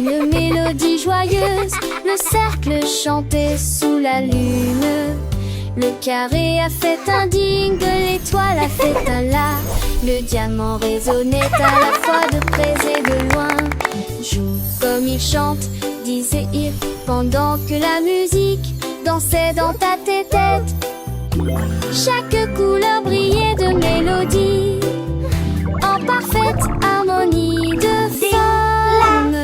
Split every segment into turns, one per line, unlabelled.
Une mélodie joyeuse, le cercle chantait sous la lune. Le carré a fait un ding, l'étoile a fait un la. Le diamant résonnait à la fois de près et de loin. Joue comme il chante, disait-il, pendant que la musique dansait dans ta tête. Chaque couleur brillait de mélodie, en parfaite harmonie de forme.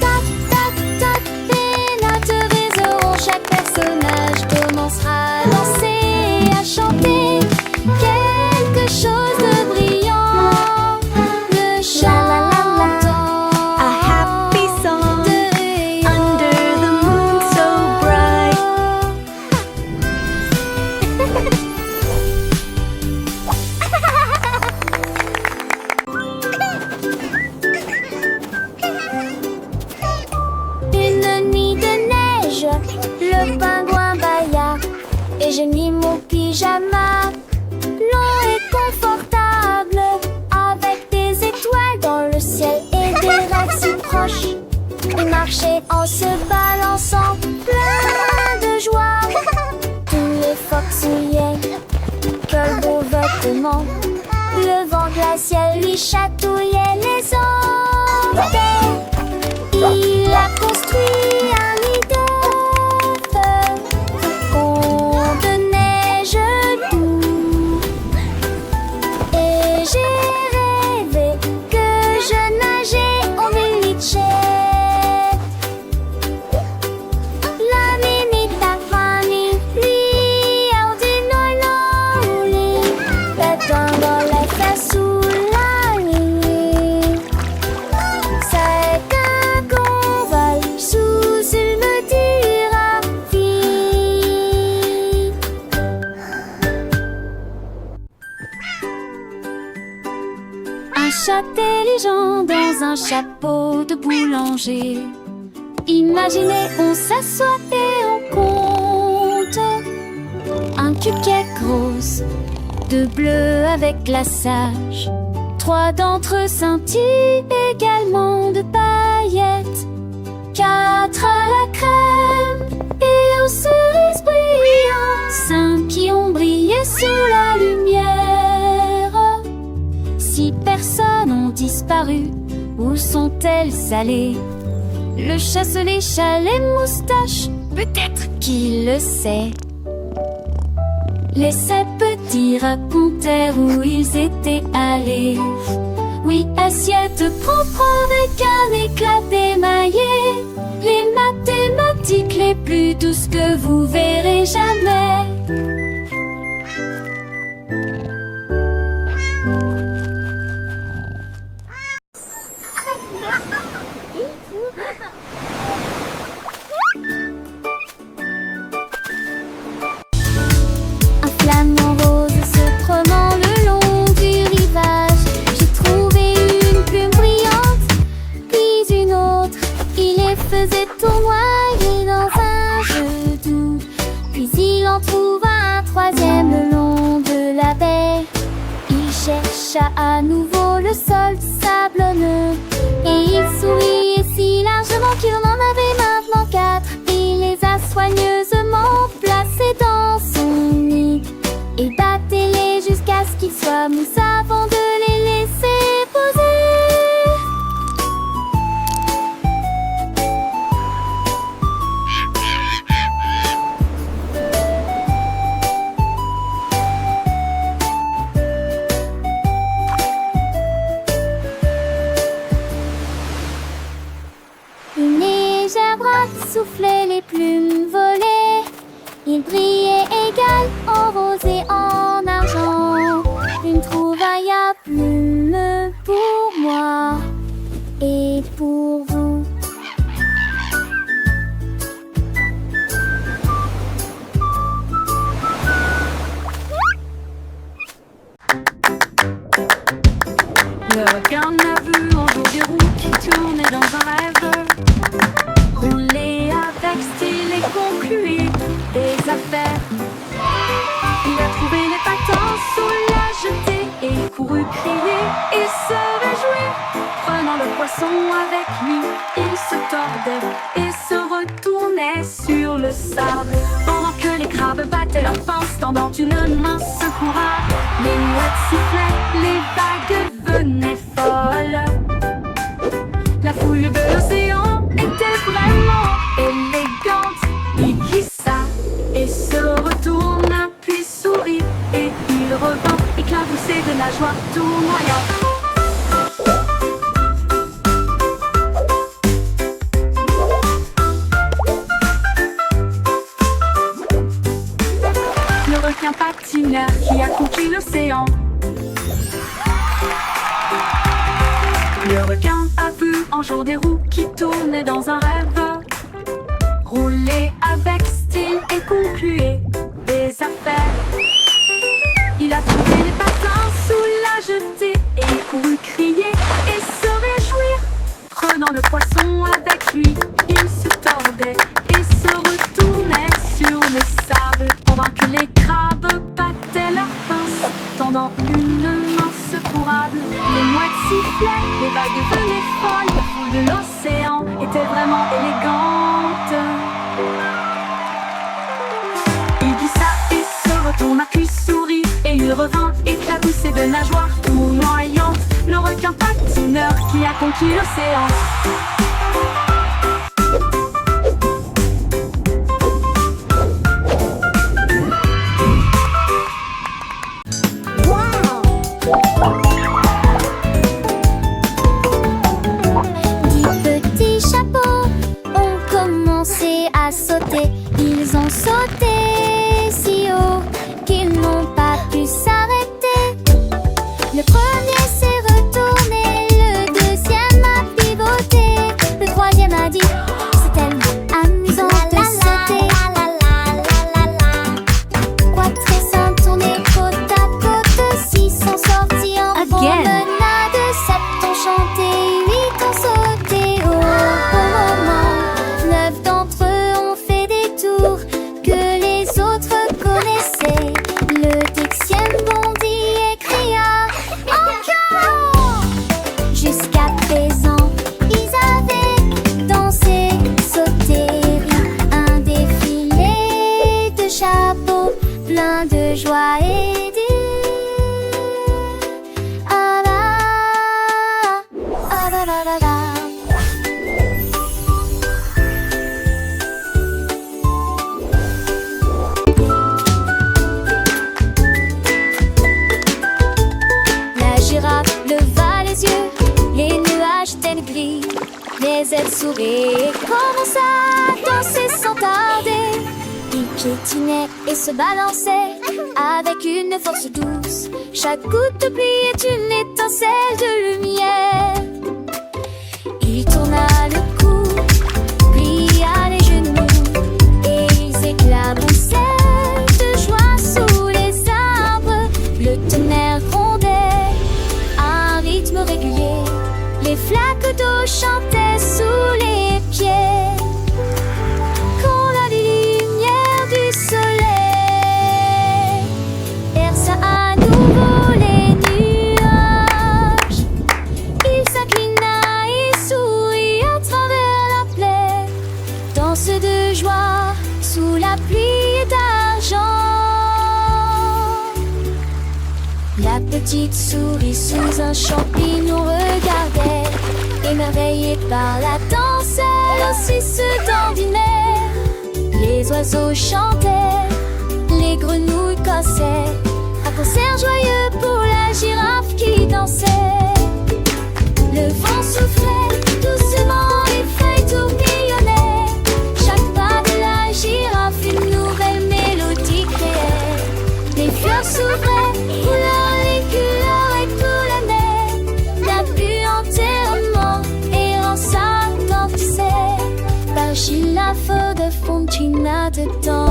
Tac, tac, tac, les notes résonneront. Chaque personnage commencera à danser, à chanter quelque chose de brillant. Le chantant
a happy song under the moon so bright.
Une nuit de neige, le pingouin bâilla et je mis mon pyjama long et confortable, avec des étoiles dans le ciel et des rêves si proches. Il marchait en se balançant, plein de joie. Tous les phoques souillaient, quel beau vêtement. Le vent glacial lui chatouillait les orteils. Il a construit un nid d'œufs, fond de neige doux. Et j'ai rêvé que je nageais au Millichet. La mimita Fanny, lui, a dit non, lui, pétant les fesses sous la nuit. C'est qu'un convoi sous une thérapie. Un chat intelligent dans un chapeau de boulanger. Imaginez, on s'assoit et on compte. Un cuquet grosse, de bleu avec glaçage. 3 d'entre eux scintillent également de paillettes. 4 à la crème et aux cerises brillantes. 5 qui ont brillé sous la lumière. 6 personnes ont disparu. Où sont-elles allées? Le chat se lécha les moustaches. Peut-être qu'il le sait. Les 7 petits racontèrent où ils étaient allés. Oui, assiette propre avec un éclat d'émaillé. Les mathématiques les plus douces que vous verrez jamais. Un flamant rose se promenant le long du rivage. J'ai trouvé une plume brillante, puis une autre. Il les faisait tournoyer dans un jeu doux. Puis il en trouva un troisième le long de la baie. Il chercha à nouveau le sol sablonneux. Et il souriait si largement qu'il en avait maintenant 4. Il les a soigneusement placés dans son nid. Et battez-les jusqu'à ce qu'ils soient mous avant de les laisser poser. Une légère brosse soufflait, les plumes volaient. Il brillait égal en rose et en argent. Une trouvaille à plumes pour moi et pour vous.
Le requin a vu un jour des roues qui tournaient dans un rêve. Rouler avec style et concluer des affaires. Il a trouvé les patins sous la jetée et couru crier et se réjouir, prenant prenant le poisson avec lui. Il se tordait et se retournait sur le sable, pendant que les crabes battaient leurs pinces, tendant une mince courroie. Les mouettes sifflaient, les vagues venaient folles. La foule de l'océan était vraiment élégante. Il glissa et se retourna, puis sourit, et il revint éclaboussé de la joie, tournoyant. Le requin patineur qui a conquis l'océan. Le requin a vu un jour des roues qui tournaient dans un rêve, rouler avec style et concluer des affaires. Il a trouvé les patins sous la jetée et couru crier et se réjouir. Prenant le poisson avec lui, il se tordait et se retournait sur le sable, pendant que les crabes battaient leurs pinces, tendant une mince courroie. Les mouettes sifflaient, les vagues venaient folles. La foule de l'océan était vraiment élégante. Il glissa et se retourna, puis sourit, et il revint éclaboussé de la joie, tournoyant. Le requin patineur qui a conquis l'océan.
À sauter, ils ont sauté si haut qu'ils n'ont pas pu s'arrêter. Le premier s'est retourné, le deuxième a pivoté, le troisième a dit c'est tellement amusant de sauter. Quattressant tourné côte à côte, six sont sortis en promenade, sept ont chanté, huit ont sauté au moment. 9 d'entre eux ont fait des tours que les autres connaissaient. Le 10e bondit et cria encore. Jusqu'à présent, ils avaient dansé, sauté, ri, un défilé de chapeaux plein de joie et d'idées. Ah là, ah là là là là. Leva les yeux, les nuages étaient gris. Les ailes sourires commença à danser sans tarder. Il piétinait et se balançait avec une force douce. Chaque goutte de pluie est une étincelle de lumière. Il tourna le cou, plia les genoux, et ils éclaboussaient de joie sous les arbres. Le tonnerre grondait, rythme régulier, les flaques d'eau chantaient sous les pieds. Quand la lumière du soleil perça à nouveau les nuages, il s'inclina et sourit à travers la plaie, danse de joie sous la pluie d'argent. La petite souris sous un champignon regardait, émerveillée par la danse, elle aussi se dandinait. Les oiseaux chantaient, les grenouilles cassaient, un concert joyeux pour la girafe qui dansait. Le vent soufflait doucement, les feuilles tourbillonnaient, chaque pas de la girafe une nouvelle mélodie créait. Les fleurs s'ouvraient, couleur les couleurs et tout l'année, la vue entièrement errant s'attendissait. Par Gilles la feu de Fontina dedans.